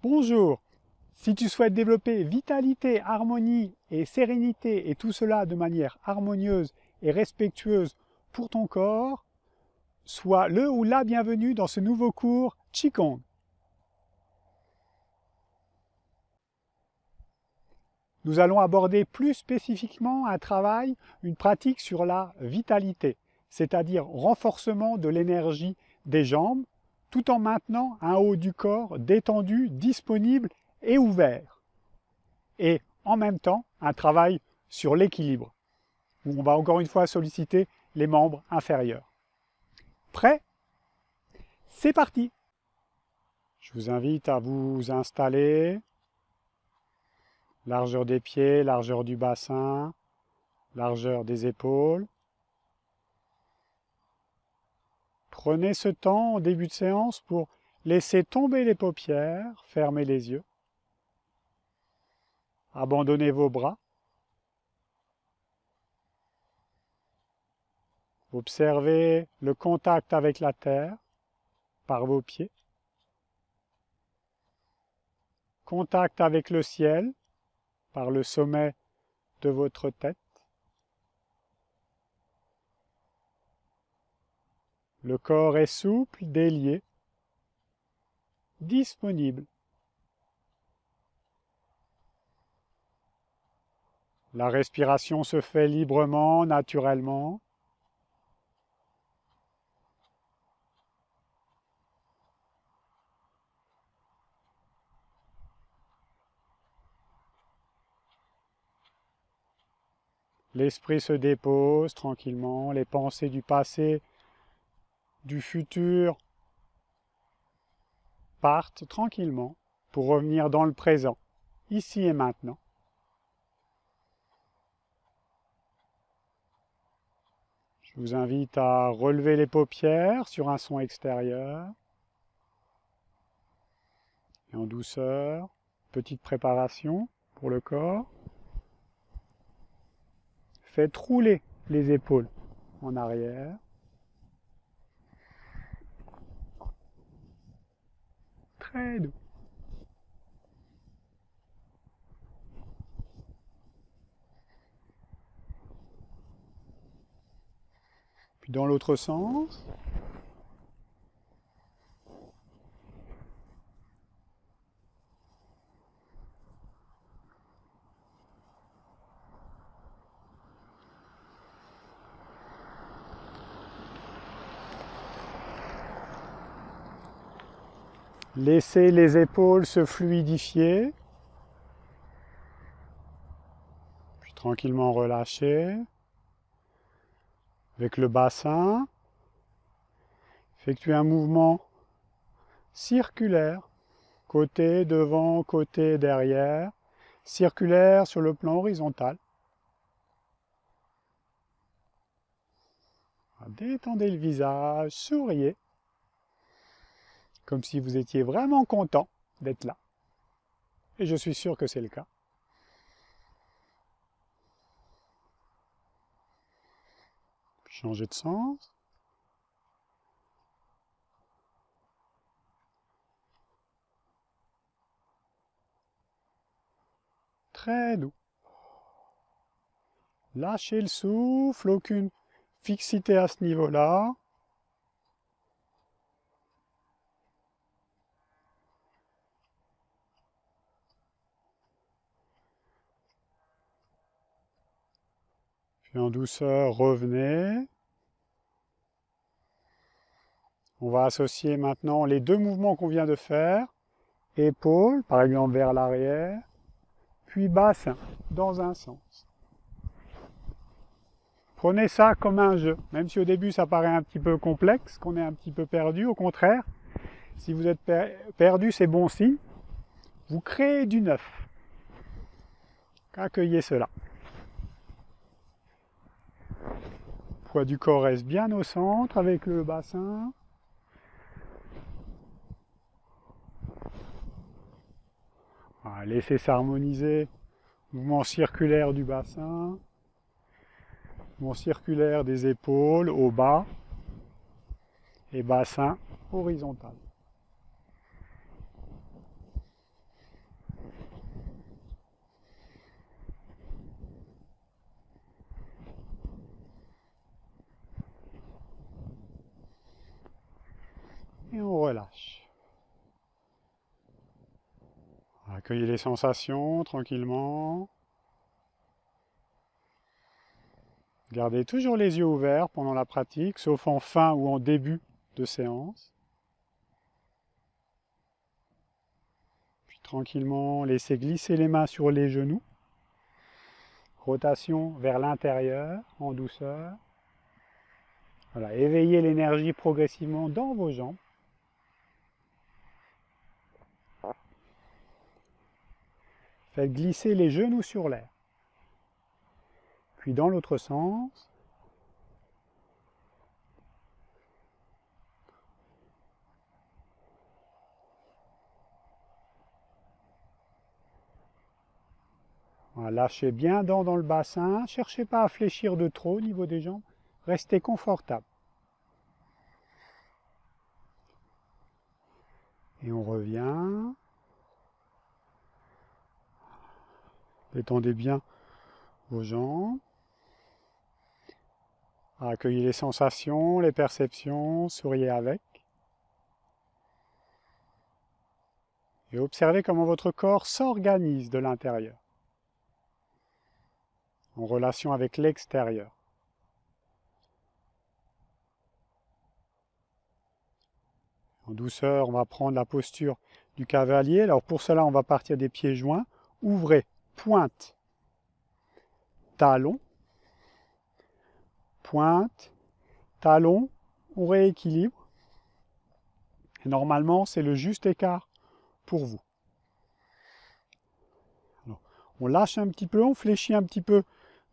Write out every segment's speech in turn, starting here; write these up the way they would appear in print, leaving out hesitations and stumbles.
Bonjour, si tu souhaites développer vitalité, harmonie et sérénité et tout cela de manière harmonieuse et respectueuse pour ton corps, sois le ou la bienvenue dans ce nouveau cours Qigong. Nous allons aborder plus spécifiquement un travail, une pratique sur la vitalité, c'est-à-dire renforcement de l'énergie des jambes, tout en maintenant un haut du corps détendu, disponible et ouvert. Et en même temps, un travail sur l'équilibre, où on va encore une fois solliciter les membres inférieurs. Prêt? C'est parti! Je vous invite à vous installer. Largeur des pieds, largeur du bassin, largeur des épaules. Prenez ce temps au début de séance pour laisser tomber les paupières, fermer les yeux. Abandonnez vos bras. Observez le contact avec la terre par vos pieds. Contact avec le ciel par le sommet de votre tête. Le corps est souple, délié, disponible. La respiration se fait librement, naturellement. L'esprit se dépose tranquillement, les pensées du passé, du futur partent tranquillement pour revenir dans le présent, ici et maintenant. Je vous invite à relever les paupières sur un son extérieur. Et en douceur, petite préparation pour le corps. Faites rouler les épaules en arrière. Très doux. Puis dans l'autre sens. Laissez les épaules se fluidifier. Puis tranquillement relâcher. Avec le bassin, effectuez un mouvement circulaire, côté devant, côté derrière, circulaire sur le plan horizontal. Détendez le visage, souriez, comme si vous étiez vraiment content d'être là. Et je suis sûr que c'est le cas. Changez de sens. Très doux. Lâchez le souffle, aucune fixité à ce niveau-là. Puis en douceur, revenez. On va associer maintenant les deux mouvements qu'on vient de faire. Épaules, par exemple vers l'arrière, puis bassin, dans un sens. Prenez ça comme un jeu, même si au début ça paraît un petit peu complexe, qu'on est un petit peu perdu, au contraire, si vous êtes perdu, c'est bon signe. Vous créez du neuf. Accueillez cela. Le poids du corps reste bien au centre avec le bassin. Voilà, laissez s'harmoniser. Mouvement circulaire du bassin. Mouvement circulaire des épaules au bas. Et bassin horizontal. Accueillez les sensations tranquillement. Gardez toujours les yeux ouverts pendant la pratique, sauf en fin ou en début de séance. Puis tranquillement, laissez glisser les mains sur les genoux. Rotation vers l'intérieur, en douceur. Voilà, éveillez l'énergie progressivement dans vos jambes. Faites glisser les genoux sur l'air. Puis dans l'autre sens. Voilà, lâchez bien dans le bassin. Cherchez pas à fléchir de trop au niveau des jambes. Restez confortable. Et on revient. Détendez bien vos jambes. Accueillez les sensations, les perceptions, souriez avec. Et observez comment votre corps s'organise de l'intérieur, en relation avec l'extérieur. En douceur, on va prendre la posture du cavalier. Alors pour cela, on va partir des pieds joints. Ouvrez, pointe, talon, pointe, talon, on rééquilibre. Et normalement, c'est le juste écart pour vous. Alors, on lâche un petit peu, on fléchit un petit peu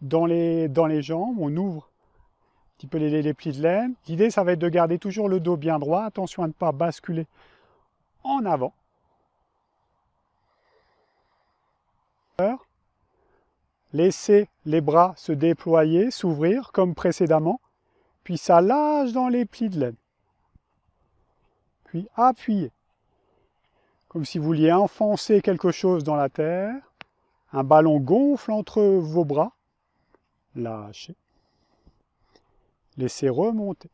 dans les jambes, on ouvre un petit peu les plis de laine. L'idée, ça va être de garder toujours le dos bien droit. Attention à ne pas basculer en avant. Laissez les bras se déployer, s'ouvrir comme précédemment. Puis ça lâche dans les plis de laine. Puis appuyez. Comme si vous vouliez enfoncer quelque chose dans la terre. Un ballon gonfle entre vos bras. Lâchez. Laissez remonter.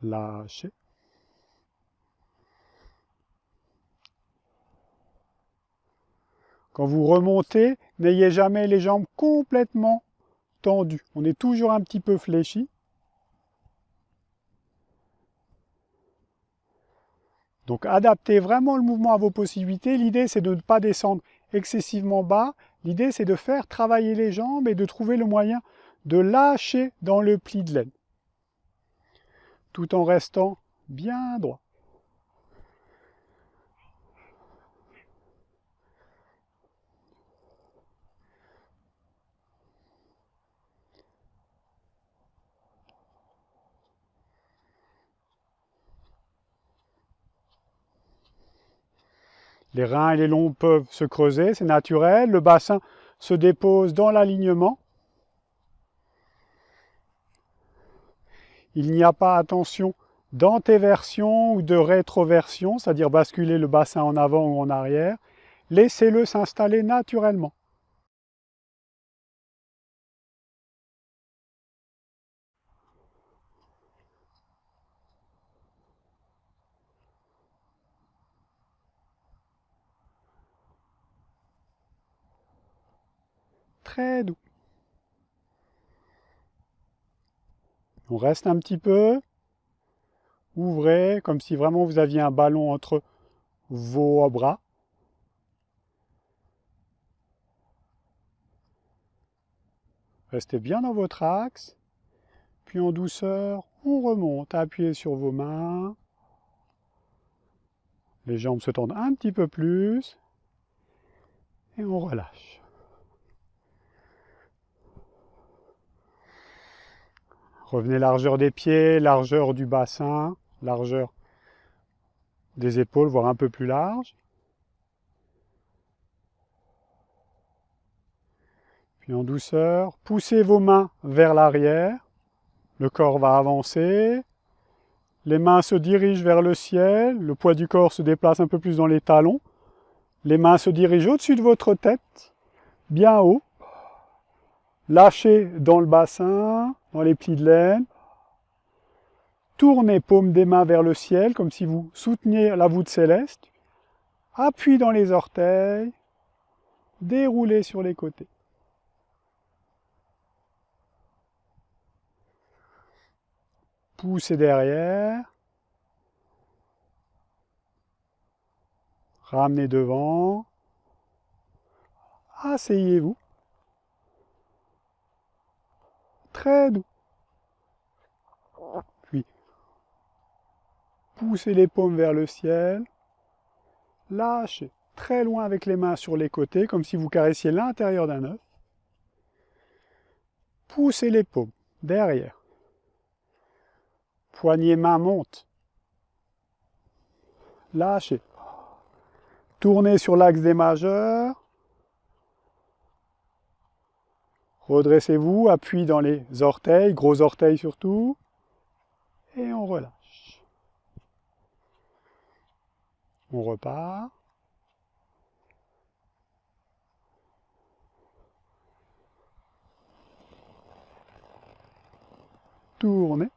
Lâchez. Quand vous remontez, n'ayez jamais les jambes complètement tendues. On est toujours un petit peu fléchi. Donc adaptez vraiment le mouvement à vos possibilités. L'idée, c'est de ne pas descendre excessivement bas. L'idée, c'est de faire travailler les jambes et de trouver le moyen de lâcher dans le pli de laine, tout en restant bien droit. Les reins et les lombs peuvent se creuser, c'est naturel. Le bassin se dépose dans l'alignement. Il n'y a pas, attention, d'antéversion ou de rétroversion, c'est-à-dire basculer le bassin en avant ou en arrière. Laissez-le s'installer naturellement. Très doux. On reste un petit peu. Ouvrez, comme si vraiment vous aviez un ballon entre vos bras. Restez bien dans votre axe. Puis en douceur, on remonte. Appuyez sur vos mains. Les jambes se tendent un petit peu plus. Et on relâche. Revenez largeur des pieds, largeur du bassin, largeur des épaules, voire un peu plus large. Puis en douceur, poussez vos mains vers l'arrière. Le corps va avancer. Les mains se dirigent vers le ciel. Le poids du corps se déplace un peu plus dans les talons. Les mains se dirigent au-dessus de votre tête, bien haut. Lâchez dans le bassin, dans les plis de laine. Tournez paume des mains vers le ciel, comme si vous souteniez la voûte céleste. Appui dans les orteils. Déroulez sur les côtés. Poussez derrière. Ramenez devant. Asseyez-vous. Très doux. Puis, poussez les paumes vers le ciel. Lâchez très loin avec les mains sur les côtés, comme si vous caressiez l'intérieur d'un œuf. Poussez les paumes derrière. Poignée main monte. Lâchez. Tournez sur l'axe des majeurs. Redressez-vous, appui dans les orteils, gros orteils surtout. Et on relâche. On repart. Tournez.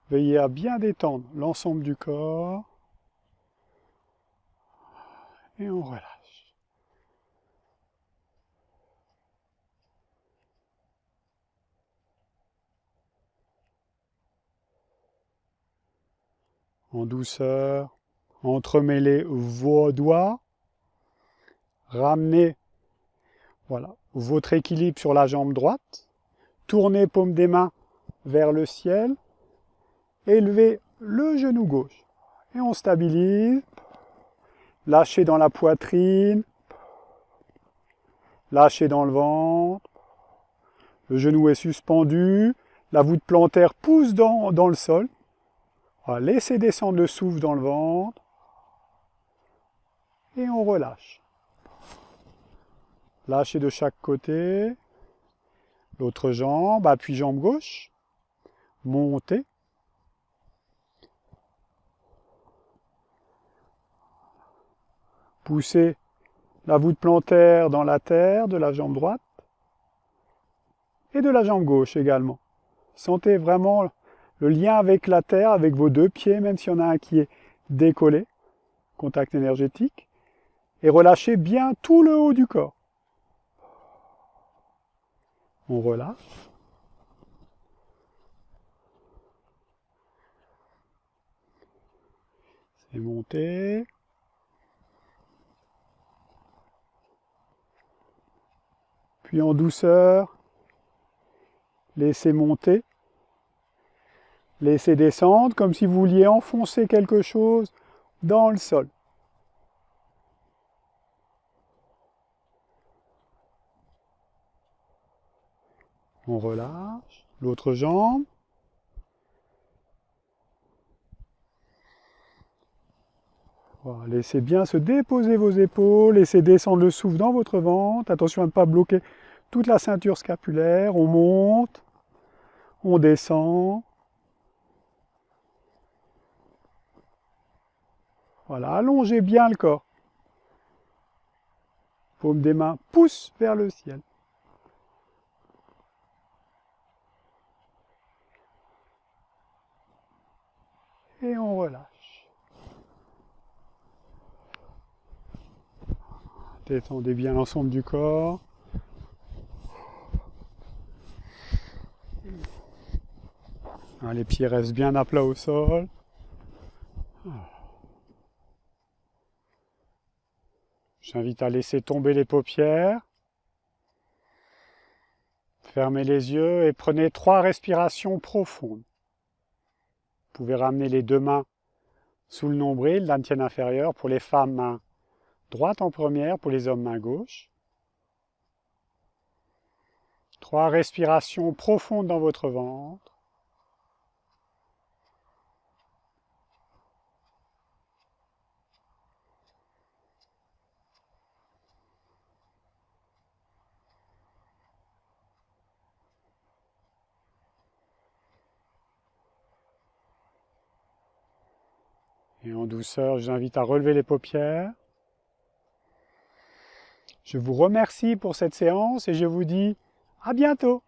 Veillez à bien détendre l'ensemble du corps. Et on relâche. En douceur, entremêlez vos doigts. Ramenez votre équilibre sur la jambe droite. Tournez paume des mains vers le ciel. Élevez le genou gauche. Et on stabilise. Lâchez dans la poitrine. Lâchez dans le ventre. Le genou est suspendu. La voûte plantaire pousse dans le sol. Laissez descendre le souffle dans le ventre. Et on relâche. Lâchez de chaque côté. L'autre jambe, appui jambe gauche. Montez. Poussez la voûte plantaire dans la terre de la jambe droite. Et de la jambe gauche également. Sentez vraiment le lien avec la terre, avec vos deux pieds, même s'il y en a un qui est décollé, contact énergétique, et relâchez bien tout le haut du corps. On relâche. C'est monté. Puis en douceur, laissez monter. Laissez descendre comme si vous vouliez enfoncer quelque chose dans le sol. On relâche. L'autre jambe. Voilà, laissez bien se déposer vos épaules. Laissez descendre le souffle dans votre ventre. Attention à ne pas bloquer toute la ceinture scapulaire. On monte. On descend. Voilà, allongez bien le corps. Paume des mains pousse vers le ciel. Et on relâche. Détendez bien l'ensemble du corps. Les pieds restent bien à plat au sol. J'invite à laisser tomber les paupières. Fermez les yeux et prenez 3 respirations profondes. Vous pouvez ramener les 2 mains sous le nombril, l'antienne inférieure. Pour les femmes, main droite en première, pour les hommes, main gauche. 3 respirations profondes dans votre ventre. Et en douceur, je vous invite à relever les paupières. Je vous remercie pour cette séance et je vous dis à bientôt.